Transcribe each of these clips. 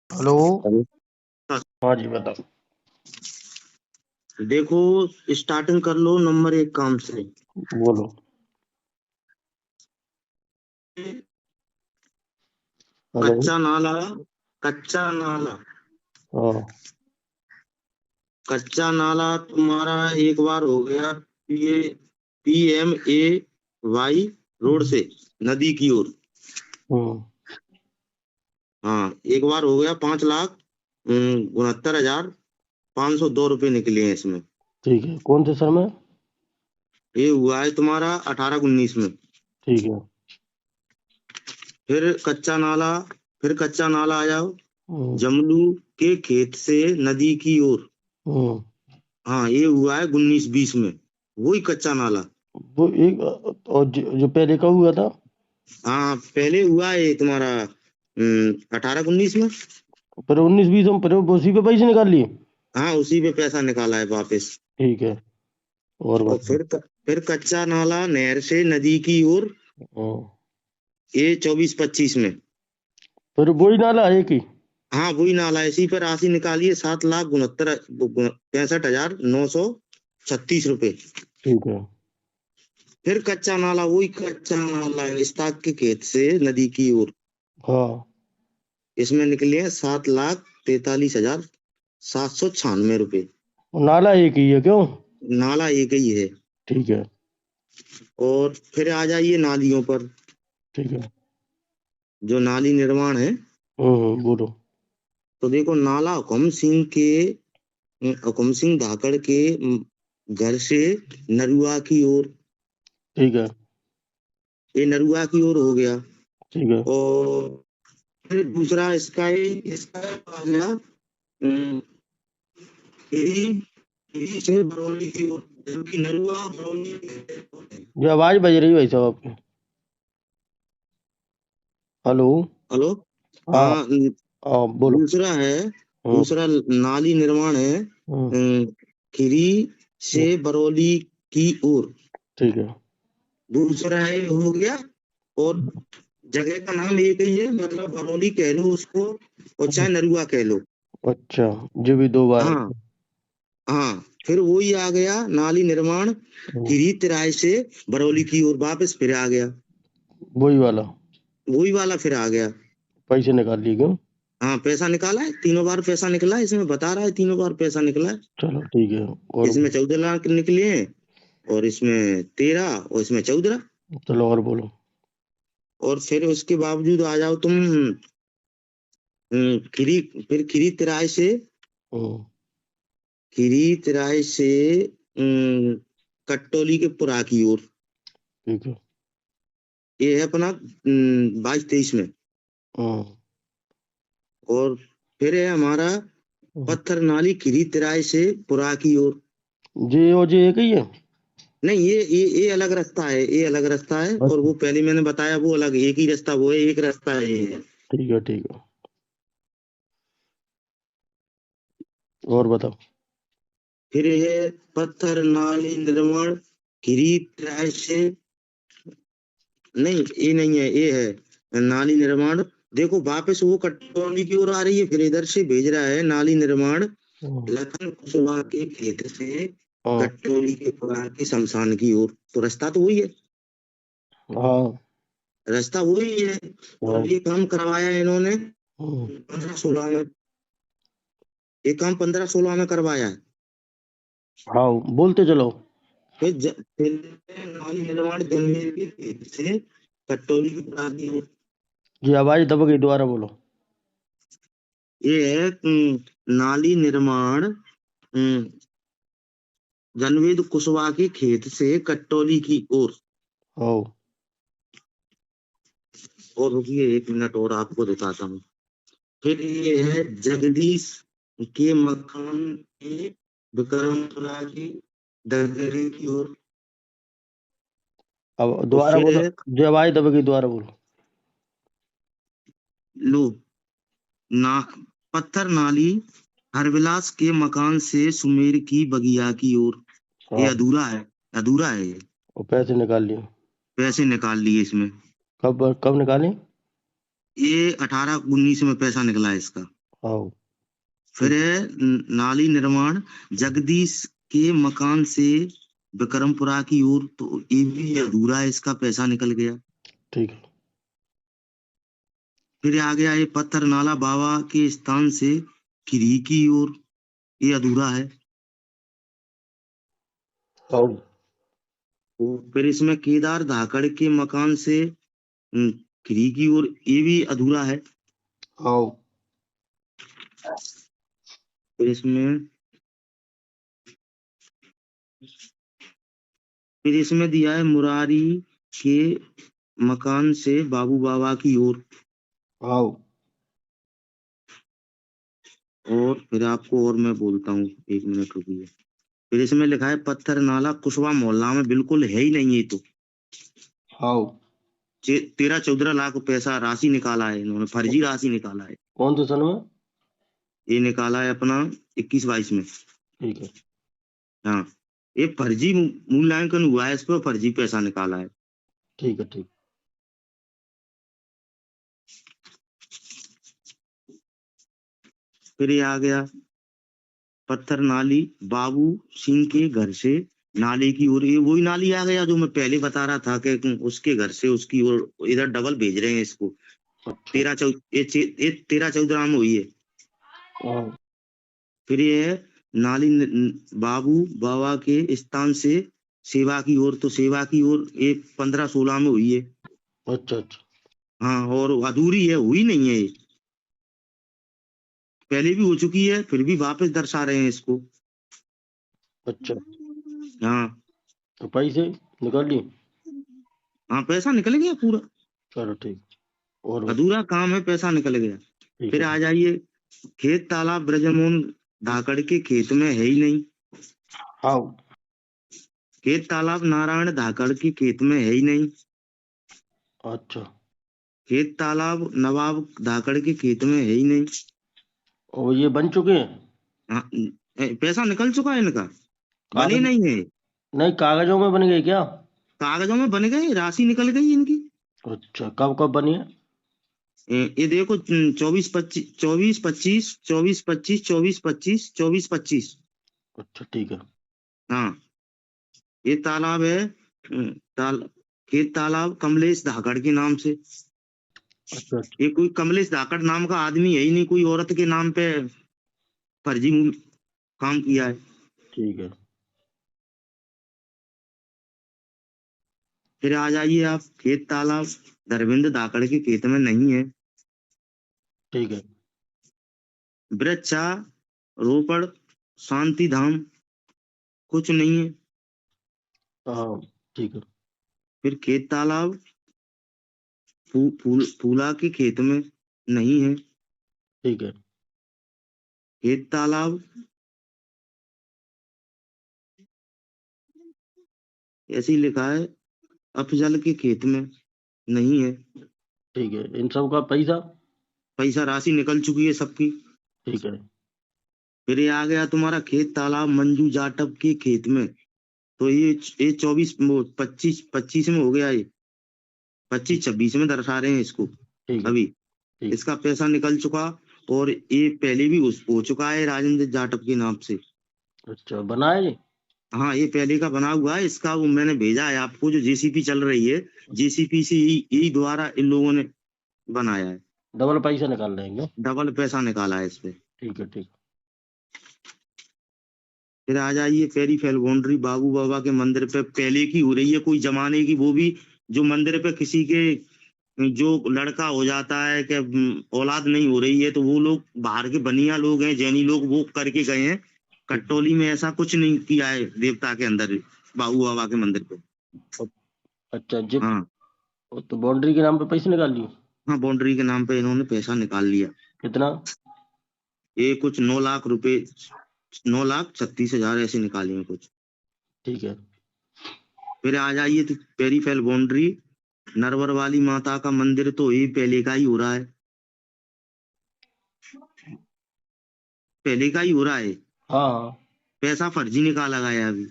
Hello. Hello. हाँ जी, बताओ। देखो, स्टार्टिंग कर लो नंबर 1 काम से। बोलो। हेलो। कच्चा नाला। कच्चा नाला। हाँ। कच्चा नाला तुम्हारा एक बार हो गया। PMAY रोड हम्म। से नदी की ओर। हम्म। हाँ, एक बार हो गया 5,69,502 रुपये निकले हैं इसमें। ठीक है, कौन से सर में? ये हुआ है तुम्हारा 18-19 में। ठीक है। फिर कच्चा नाला। फिर कच्चा नाला आ जाओ। हम्म। जमलू के खेत से नदी की ओर। हम्म। हाँ, ये हुआ है 19-20 में। वही कच्चा नाला। वो एक और जो पहले का हुआ था। हाँ, पहले हुआ है ये तुम्हारा 18-19 में। पर 19-20 हम पर उसी पे पैसे निकाल लिए। हाँ, उसी पे पैसा निकाला है वापस। ठीक है। और और बताओ। फिर कच्चा नाला नहर से नदी की ओर। हम्म। ये 24-25 में। फिर वही नाला है एक ही। हाँ, वही नाला है। इसी पर राशि निकालिए 7,69,936 रुपये। ठीक है। फिर कच्चा नाला, वही कच्चा नाला है इस्ताक के खेत से नदी की ओर। हाँ। इसमें निकले हैं 7,43,796 रुपये। नाला एक ही है क्यों? नाला एक ही है। ठीक है। और फिर आ जाइए नालियों पर। ठीक है। जो नाली निर्माण है। बोलो। तो देखो, नाला हुकुम सिंह धाकड़ के घर से नरुआ की ओर। ठीक है। ये नरुआ की ओर हो गया। ठीक है। और फिर दूसरा इसका आ गया खीरी। खीरी से बरौली की ओर, जबकि नरुआ बरौली की। जो आवाज बज रही है भाई साहब आपकी। हेलो। हेलो। हाँ। हाँ। हाँ, बोलो। दूसरा है। हम्म। दूसरा नाली निर्माण है हम्म। खीरी से हम्म। बरौली की ओर। ठीक है। दूसरा है हो गया। और जगह का नाम एक ही है, मतलब बरौली कह लो उसको, और चाहे नरुआ कह लो। अच्छा। जो भी दो बार है। हाँ। हाँ, फिर वही आ गया नाली निर्माण हम्म। खीरी तिराय से बरौली की ओर, वापस फिर आ गया। वही वाला। वही वाला फिर आ गया। पैसे निकाल लिए क्यों? हाँ, पैसा निकाला है, तीनों बार पैसा निकला है, इसमें बता रहा है तीनों बार पैसा निकला है। चलो ठीक है। और इसमें 14 लाख निकले हैं। और इसमें 13 और इसमें 14। चलो और बोलो। और फिर उसके बावजूद आ जाओ तुम खीरी। फिर हम्म। खीरी तिराय से कट्टोली के पुरा की ओर। ठीक है। ये है अपना 22-23 में। हम्म। और फिर है हमारा हम्म। पत्थर नाली खीरी तिराय से पुरा की ओर। जे और जे एक ही है। नहीं, ये अलग रास्ता है, ये अलग रास्ता है, और अच्छा। वो पहले मैंने बताया वो अलग, एक ही रास्ता वो है, एक रास्ता है ये है। ठीक है। ठीक है। और बताओ। फिर ये पत्थर नाली निर्माण खीरी तिराय से। नहीं, ये नहीं है, ये है नाली निर्माण। देखो, वापस वो कटौली की ओर आ रही है, फिर इधर से भेज रहा है नाली निर्माण हम्म। लखन कुशवाहा के खेत से हाँ। कटौली के पुराण के शमशान की ओर। तो रास्ता तो वही है। हाँ। रास्ता वही है। हाँ। और ये काम करवाया है इन्होंने हम्म। 15-16 में। ये काम 15-16 में करवाया है। हाँ, बोलते चलो। फिर नाली निर्माण जंगल के खेत से कटौली के पुराण की ओर। ये आवाज दब गई, दोबारा बोलो। ये है नाली निर्माण जनवेद कुशवाहा के खेत से कट्टौली की ओर। हाँ। और रुकिए 1 मिनट और आपको दिखाता हूँ। फिर ये है जगदीश के मकान के विक्रमपुरा की डगरी की ओर। अब और दोबारा फिर बोलो। है जो आवाज दब गई, दोबारा बोलो। लो ना पत्थर नाली हरविलास के मकान से सुमेर की बगिया की ओर। ये हाँ। अधूरा है। अधूरा है ये। और पैसे निकाल लिए। पैसे निकाल लिए इसमें। कब कब निकाले? ये 18-19 में पैसा निकला है इसका। हाँ फिर है नाली निर्माण जगदीश के मकान से विक्रमपुरा की ओर, तो ये भी अधूरा है, इसका पैसा निकल गया। ठीक है। फिर आ गया ये पत्थर नाला बाबा के स्थान से खिरी की ओर, ये अधूरा है। हाँ फिर इसमें केदार धाकड़ के मकान से खिरी की ओर, ये भी अधूरा है। हाँ फिर इसमें दिया है मुरारी के मकान से बाबू बाबा की ओर। हाँ और फिर आपको और मैं बोलता हूँ, 1 मिनट रुकिए। फिर इसमें लिखा है पत्थर नाला कुशवा मोहल्ला में, बिल्कुल है ही नहीं ये तो। हाँ 13-14 लाख पैसा राशि निकाला है इन्होंने, फर्जी राशि निकाला है। कौन से सन में? ये निकाला है अपना 21-22 में। ठीक है। हाँ, ये फर्जी मूल्यांकन हुआ है, इस पर फर्जी पैसा निकाला है। ठीक है। ठीक। फिर ये आ गया पत्थर नाली बाबू सिंह के घर से नाले की ओर, ये वही नाली आ गया जो मैं पहले बता रहा था कि उसके घर से उसकी ओर, इधर डबल भेज रहे हैं इसको। अच्छा। 13-14 में हुई है। हाँ फिर ये है नाली बाबू बाबा के स्थान से सेवा की ओर, तो सेवा की ओर ये 15-16 में हुई है। अच्छा अच्छा। हाँ, और अधूरी है, हुई नहीं है ये, पहले भी हो चुकी है, फिर भी वापस दर्शा रहे हैं इसको। अच्छा, हाँ तो पैसे निकाल लिए? हाँ, पैसा निकल गया पूरा, चलो ठीक। और बता। अधूरा काम है, पैसा निकल गया। ठीक फिर है। आ जाइए खेत तालाब ब्रजमोहन धाकड़ के खेत में है ही नहीं। हाँ खेत तालाब नारायण धाकड़ के खेत में है ही नहीं। अच्छा। खेत तालाब नवाब धाकड़ के खेत में है ही नहीं। और ये बन चुके हैं? हाँ, पैसा निकल चुका है इनका, बने कागज? नहीं है। नहीं, कागजों में बन गए क्या? कागजों में बन गए, राशि निकल गई इनकी। अच्छा, कब कब बनी है? ये देखो 24-25, 24-25, 24-25, 24-25, 24-25। अच्छा ठीक है। हाँ, ये तालाब है खेत तालाब कमलेश धाकड़ के नाम से। अच्छा अच्छा। ये कोई कमलेश धाकड़ नाम का आदमी है ही नहीं, कोई औरत के नाम पे फर्जी काम किया है। ठीक है। फिर आ जाइए आप खेत तालाब धर्मेंद्र धाकड़ के खेत में नहीं है। ठीक है। वृक्षा रोपड़ शांति धाम, कुछ नहीं है। हाँ ठीक है। फिर खेत तालाब फूला के खेत में नहीं है। ठीक है। खेत तालाब ऐसे ही लिखा है अफजल के खेत में नहीं है। ठीक है। इन सब का पैसा? पैसा राशि निकल चुकी है सबकी। ठीक है। फिर ये आ गया तुम्हारा खेत तालाब मंजू जाटव के खेत में, तो ये 25 में हो गया, ये 25-26 में दर्शा रहे हैं इसको ठीक है। अभी। ठीक। इसका पैसा निकल चुका, और ये पहले भी हो चुका है राजेंद्र जाटव के नाम से। अच्छा, बनाए जी? हाँ, ये पहले का बना हुआ है, इसका वो मैंने भेजा है आपको, जो जेसीपी चल रही है, जेसीपी से ही द्वारा इन लोगों ने बनाया है। डबल पैसा निकाल लेंगे। डबल पैसा निकाला है इस पे। ठीक है। ठीक। फिर आ जाइए पेरी फेल बाउंड्री बाबू बाबा के मंदिर पे पहले की हो रही है, कोई जमाने की, वो भी जो मंदिर पे किसी के जो लड़का हो जाता है कि औलाद नहीं हो रही है, तो वो लोग बाहर के बनिया लोग हैं, जैनी लोग, वो करके गए हैं। कट्टोली में ऐसा कुछ नहीं किया है देवता के अंदर, बाबू बाबा के मंदिर पे। अच्छा जी। हाँ तो बाउंड्री के नाम पे पैसे निकाल लिए? हाँ, बाउंड्री के नाम पे इन्होंने पैसा निकाल लिया। कितना? ये कुछ 9 लाख रुपए, 9,36,000 ऐसे निकाले हैं कुछ। ठीक है। फिर आ जाइए तो पेरी फेल बाउंड्री नरवर वाली माता का मंदिर, तो ये पहले का ही हो रहा है, पहले का ही हो रहा है। हाँ पैसा फर्जी निकाला गया है अभी।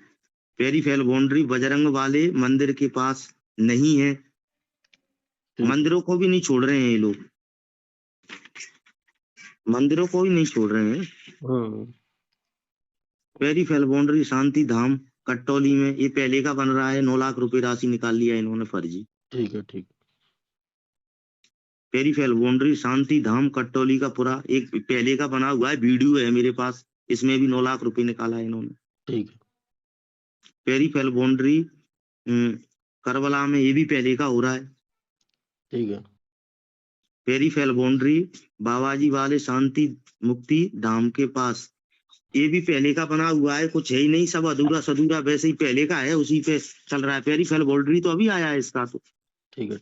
पेरी फेल बाउंड्री बजरंग वाले मंदिर के पास नहीं है। ठीक। मंदिरों को भी नहीं छोड़ रहे हैं ये लोग। मंदिरों को ही नहीं छोड़ रहे हैं। हम्म। पेरीफेल बाउंड्री शांति धाम कट्टौली में, ये पहले का बन रहा है, 9 लाख रुपए राशि निकाल लिया इन्होंने फर्जी। ठीक है, ठीक। पेरीफेल बाउंड्री शांति धाम कट्टौली का पूरा एक पहले का बना हुआ है, वीडियो है मेरे पास, इसमें भी 9 लाख रुपए निकाला है इन्होंने। ठीक है। पेरीफेल बाउंड्री करबला में, ये भी पहले का हो रहा है। ठीक है। पेरीफेल बाउंड्री बाबाजी वाले शांति मुक्ति धाम के पास, ये भी पहले का बना हुआ है, कुछ है ही नहीं, सब अधूरा सधूरा वैसे ही पहले का है, उसी पे चल रहा है। पेरीफेल बाउंड्री तो अभी आया है इसका तो। ठीक है।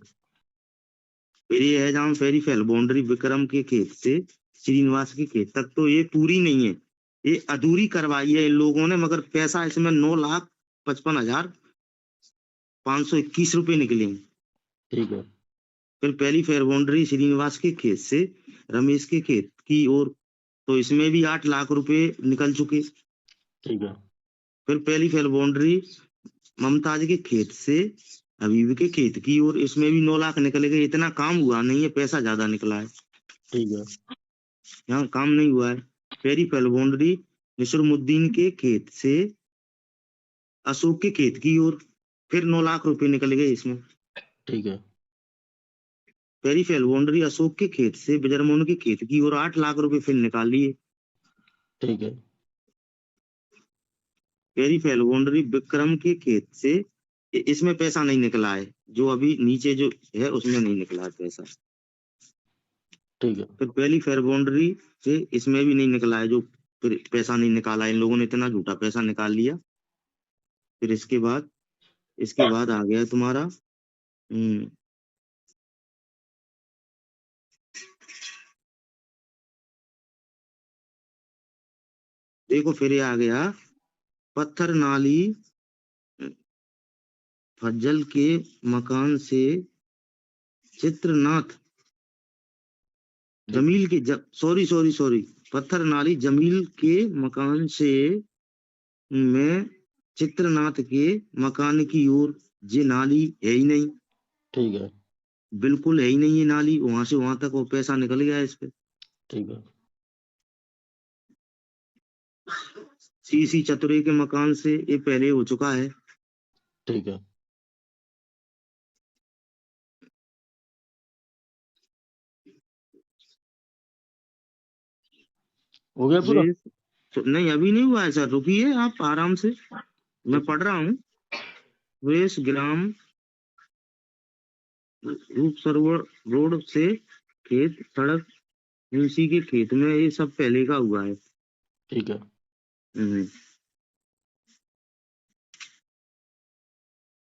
फिर ये है जहाँ पेरीफेल बाउंड्री विक्रम के खेत से श्रीनिवास के खेत तक, तो ये पूरी नहीं है, ये अधूरी करवाई है इन लोगों ने, मगर पैसा इसमें 9,55,521 रुपए निकले। ठीक है। फिर पहली फेयर बाउंड्री श्रीनिवास के खेत से रमेश के खेत की ओर, तो इसमें भी 8 लाख रुपए निकल चुके। ठीक है। फिर पहली फेयर बाउंड्री ममताज के खेत से हबीब के खेत की ओर, इसमें भी 9 लाख निकल गए। इतना काम हुआ नहीं है, पैसा ज्यादा निकला है, ठीक है। यहाँ काम नहीं हुआ है। पहली फेयर बाउंड्री निसरुद्दीन के खेत से अशोक के खेत की ओर, फिर 9 लाख रुपए निकल गए इसमें। ठीक है। पेरीफेल बाउंड्री अशोक के खेत से बिजरमोहन के खेत की ओर 8 लाख रुपए फिर निकाल लिए। ठीक है। पेरीफेल बाउंड्री विक्रम के खेत से, इसमें पैसा नहीं निकला है, जो अभी नीचे जो है उसमें नहीं निकला है पैसा। ठीक है। फिर पहली फेयर बाउंड्री से इसमें भी नहीं निकला है, जो फिर पैसा नहीं निकाला, इन लोगों ने इतना झूठा पैसा निकाल लिया। फिर इसके बाद आ गया तुम्हारा देखो, फिर ये आ गया पत्थर नाली फज्जल के मकान से चित्रनाथ जमील के सॉरी पत्थर नाली जमील के मकान से में चित्रनाथ के मकान की ओर, ये नाली है ही नहीं, ठीक है। बिल्कुल है ही नहीं ये नाली, वहां से वहां तक वो पैसा निकल गया इस पे। ठीक है। सीसी चतुरे के मकान से ये पहले हो चुका है। ठीक है। हो गया पूरा? नहीं, अभी नहीं हुआ है सर, रुकिए आप आराम से, मैं पढ़ रहा हूँ। वेश ग्राम रूप सरोवर रोड से खेत सड़क मुंशी के खेत में, ये सब पहले का हुआ है। ठीक है।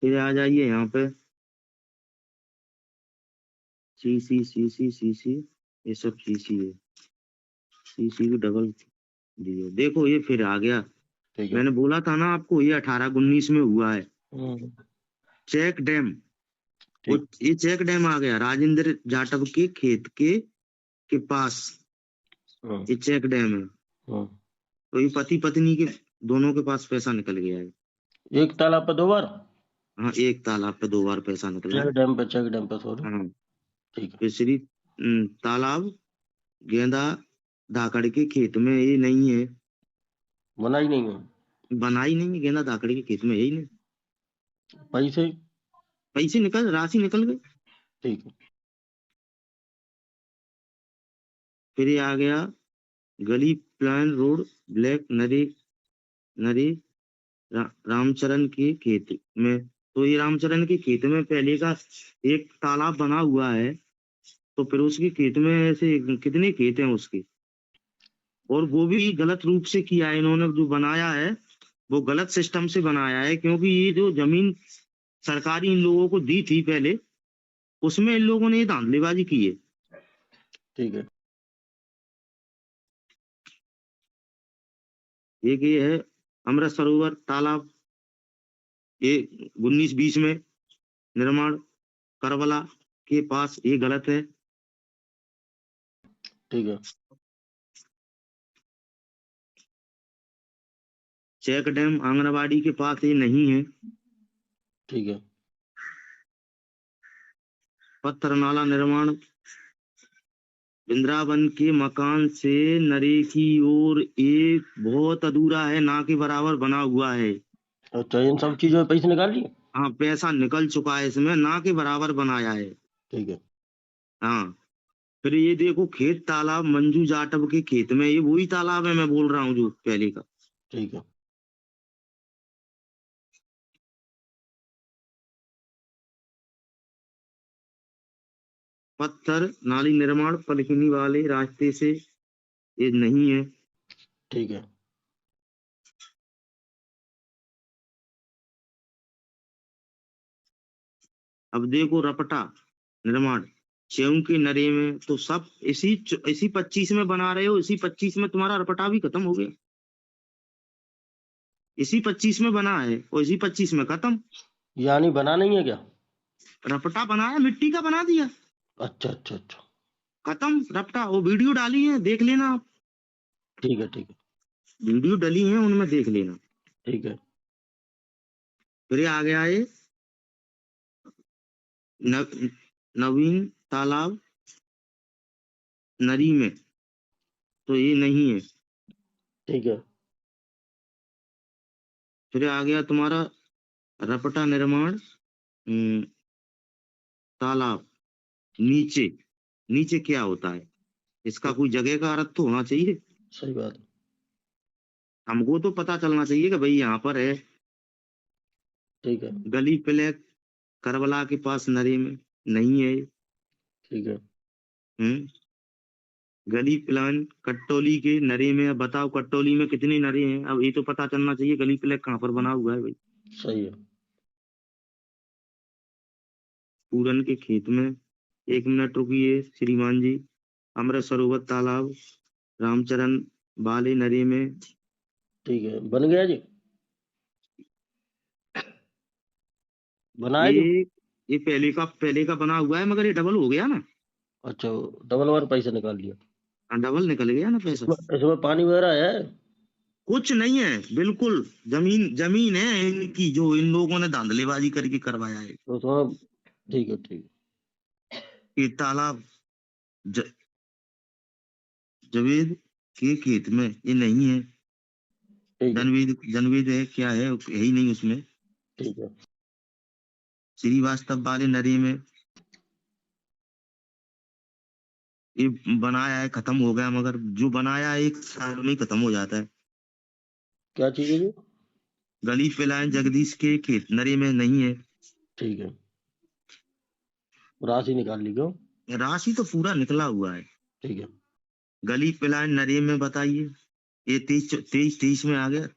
फिर आ जाइए यहाँ पे, सी ये सब सी है, सी की डबल दिए। देखो ये फिर आ गया, ठीक है। मैंने बोला था ना आपको, ये 18-19 में हुआ है। चेक डैम, ये चेक डैम आ गया राजेंद्र जाटव के खेत के पास, ये चेक डैम है। तो ये पति पत्नी के दोनों के पास पैसा निकल गया है। एक तालाब पे 2 बार? हाँ, एक तालाब पे 2 बार पैसा निकला है। चेक डैम पे सॉरी। हाँ, ठीक है। फिर श्री तालाब गेंदा धाकड़ के खेत में, ये नहीं है, बनाई नहीं है? बनाई नहीं है, गेंदा धाकड़ के खेत में है ही नहीं। पैसे राशि निकल गई। ठीक है। फिर ये आ गया गली प्लान रोड ब्लैक नरे रामचरण के खेत में, तो ये रामचरण के खेत में पहले का एक तालाब बना हुआ है, तो फिर उसके खेत में ऐसे कितने खेत हैं उसके, और वो भी गलत रूप से किया है इन्होंने, जो बनाया है वो गलत सिस्टम से बनाया है, क्योंकि ये जो जमीन सरकारी इन लोगों को दी थी पहले, उसमें इन लोगों ने ये धांधलीबाजी की है। ठीक है। एक ये है अमृत सरोवर तालाब, ये 19-20 में निर्माण करबला के पास, ये गलत है। ठीक है। चेक डैम आंगनबाड़ी के पास, ये नहीं है। ठीक है। पत्थर नाला निर्माण वृंदावन के मकान से नरे की ओर एक बहुत अधूरा है, ना के बराबर बना हुआ है। अच्छा, इन सब चीजों में पैसे निकाल लिए? हाँ, पैसा निकल चुका है, इसमें ना के बराबर बनाया है। ठीक है। हाँ, फिर ये देखो खेत तालाब मंजू जाटव के खेत में, ये वही तालाब है मैं बोल रहा हूँ जो पहले का। ठीक है। पत्थर नाली निर्माण पलखनी वाले रास्ते से ये नहीं है। ठीक है। अब देखो रपटा निर्माण चेऊ के नरे में, तो सब इसी 25 में बना रहे हो, इसी 25 में तुम्हारा रपटा भी खत्म हो गया। इसी 25 में बना है और इसी 25 में खत्म। यानी बना नहीं है क्या? रपटा बनाया, मिट्टी का बना दिया, अच्छा अच्छा अच्छा। खत्म रपटा। वो वीडियो डाली है, देख लेना आप। ठीक है। ठीक है। वीडियो डली है, उनमें देख लेना। ठीक है। फिर ये आ गया है न, नवीन तालाब नरी में, तो ये नहीं है। ठीक है। फिर आ गया तुम्हारा रपटा निर्माण तालाब नीचे। नीचे क्या होता है, इसका कोई जगह का अर्थ तो होना चाहिए। सही बात है। हमको तो पता चलना चाहिए कि भाई यहाँ पर है। ठीक है। गली प्लेक करबला के पास नरे में नहीं है। ठीक है। हम्म गली प्लान कट्टोली के नरे में। अब बताओ कट्टोली में कितने नरे हैं, अब ये तो पता चलना चाहिए गली प्लेक कहाँ पर बना हुआ है भाई। सही है। पूरन के खेत में। 1 मिनट रुकिए श्रीमान जी। अमृत सरोवर तालाब रामचरण वाले नरे में। ठीक है, बन गया जी? बना है जी? ये ये पहले का बना हुआ है, मगर ये डबल हो गया ना। अच्छा, डबल बार पैसे निकाल लिया? डबल निकल गया ना पैसा। इसमें पानी वगैरह है? कुछ नहीं है, बिल्कुल जमीन जमीन है इनकी, जो इन लोगों ने धांधलेबाजी करके करवाया है। तो थोड़ा। ठीक है। ठीक है। ये तालाब ज, जवेद के खेत में ये नहीं है। ठीक है। जनवेद जनवेद है क्या है ही नहीं उसमें। ठीक है। श्रीवास्तव वाले नरे में ये बनाया है, खत्म हो गया, मगर जो बनाया है 1 साल में ही खत्म हो जाता है। क्या चीज है जी? गली फिलान जगदीश के खेत नरे में नहीं है। ठीक है। राशि निकाल ली क्यों? राशि तो पूरा निकला हुआ है। ठीक है। गली फिलान नरे में बताइए। ये 23 में आ गया,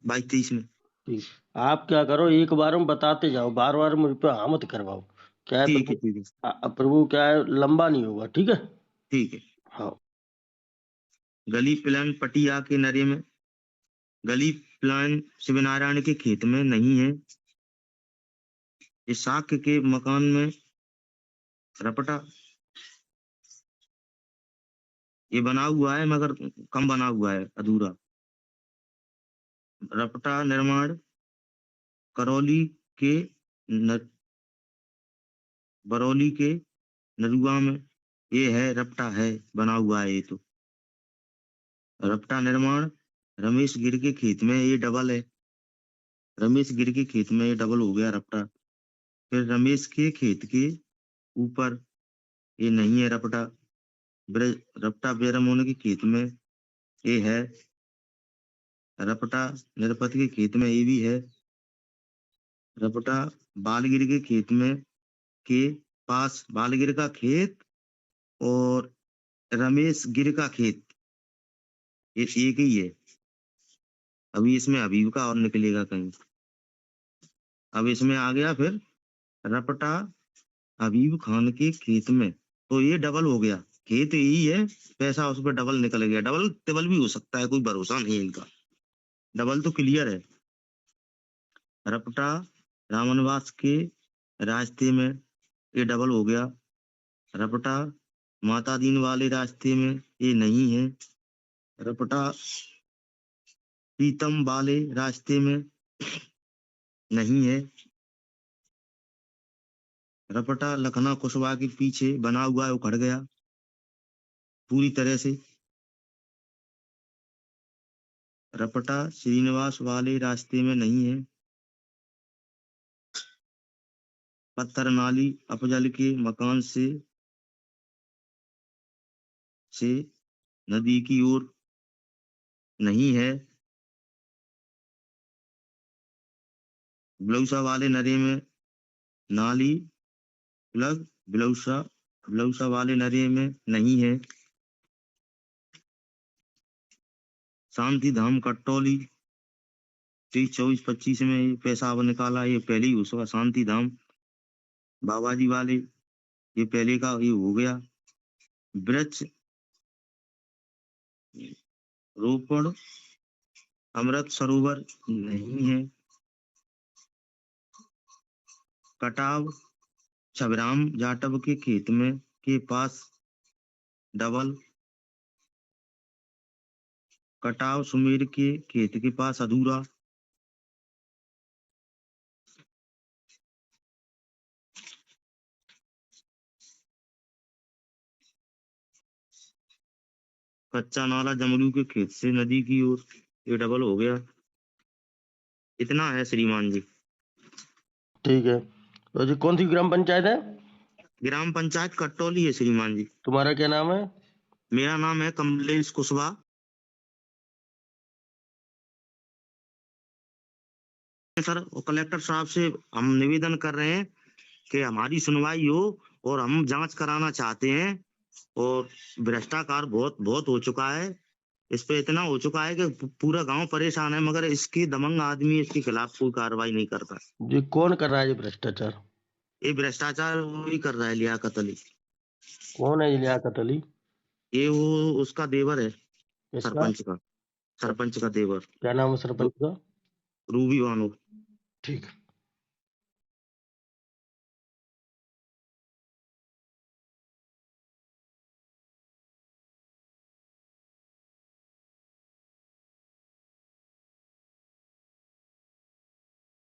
22-23 में। ठीक। आप क्या करो, एक बार में बताते जाओ, बार बार मुझ पे हाँ मत करवाओ। क्या है ठीक प्रभु? है, ठीक है, प्रभु क्या है, लंबा नहीं होगा, ठीक है? ठीक है। हाँ। गली प्लान पटिया के नरे में। गली प्लान शिवनारायण के खेत में नहीं है। इस शाक्य के मकान में रपटा ये बना हुआ है, मगर कम बना हुआ है, अधूरा। रपटा निर्माण करौली के न, बरौली के नरुआ में ये है, रपटा है, बना हुआ है ये तो। रपटा निर्माण रमेश गिर के खेत में, ये डबल है। रमेश गिर के खेत में ये डबल हो गया रपटा। फिर रमेश के खेत के ऊपर ये नहीं है रपटा। रपटा बेरमोन के खेत में ये है। रपटा निरपति के खेत में ये भी है। रपटा बालगिर के खेत में के पास, बालगिर का खेत और रमेश गिर का खेत ये एक ही है। अभी इसमें हबीब का और निकलेगा कहीं। अब इसमें आ गया फिर रपटा हबीब खान के खेत में, तो ये डबल हो गया। खेत यही है, पैसा उस पर डबल निकल गया। डबल टेबल भी हो सकता है, कोई भरोसा नहीं है इनका। डबल तो क्लियर है। रपटा रामनवास के रास्ते में ये डबल हो गया। रपटा माता दीन वाले रास्ते में ये नहीं है। रपटा प्रीतम वाले रास्ते में नहीं है। रपटा लखना कुशवा के पीछे बना हुआ है, उखड़ गया। पूरी तरह से। रपटा श्रीनिवास वाले रास्ते में नहीं है। पत्थर नाली अफजल के मकान से नदी की ओर नहीं है। बिलौसा वाले नरे में नाली प्लग बिलौसा वाले नरे में नहीं है। शांति धाम कट्टौली 23-24-25 में ये पैसा अब निकाला, ये पहले ही उसका शांति धाम बाबाजी वाले, ये पहले का ये हो गया। वृक्ष रोपण अमृत सरोवर नहीं है। कटाव छबराम जाटव के खेत में के पास डबल। कटाव सुमेर के खेत के पास अधूरा। कच्चा नाला जमलू के खेत से नदी की ओर, ये डबल हो गया। इतना है श्रीमान जी। ठीक है। तो जी कौन सी ग्राम पंचायत है? ग्राम पंचायत कट्टौली है श्रीमान जी। तुम्हारा क्या नाम है? मेरा नाम है कमलेश कुशवाहा। सर कलेक्टर साहब से हम निवेदन कर रहे हैं कि हमारी सुनवाई हो और हम जांच कराना चाहते हैं। और भ्रष्टाचार बहुत बहुत हो चुका है, इस पे इतना हो चुका है कि पूरा गांव परेशान है, मगर इसके दबंग आदमी इसके खिलाफ कोई कार्रवाई नहीं करता। जी कौन कर रहा है ये भ्रष्टाचार? ये भ्रष्टाचार वही कर रहा है, लियाकत अली। कौन है ये लियाकत अली? ये वो उसका देवर है, इसका सरपंच का देवर, क्या नाम है सरपंच का? रूबी बानो। ठीक।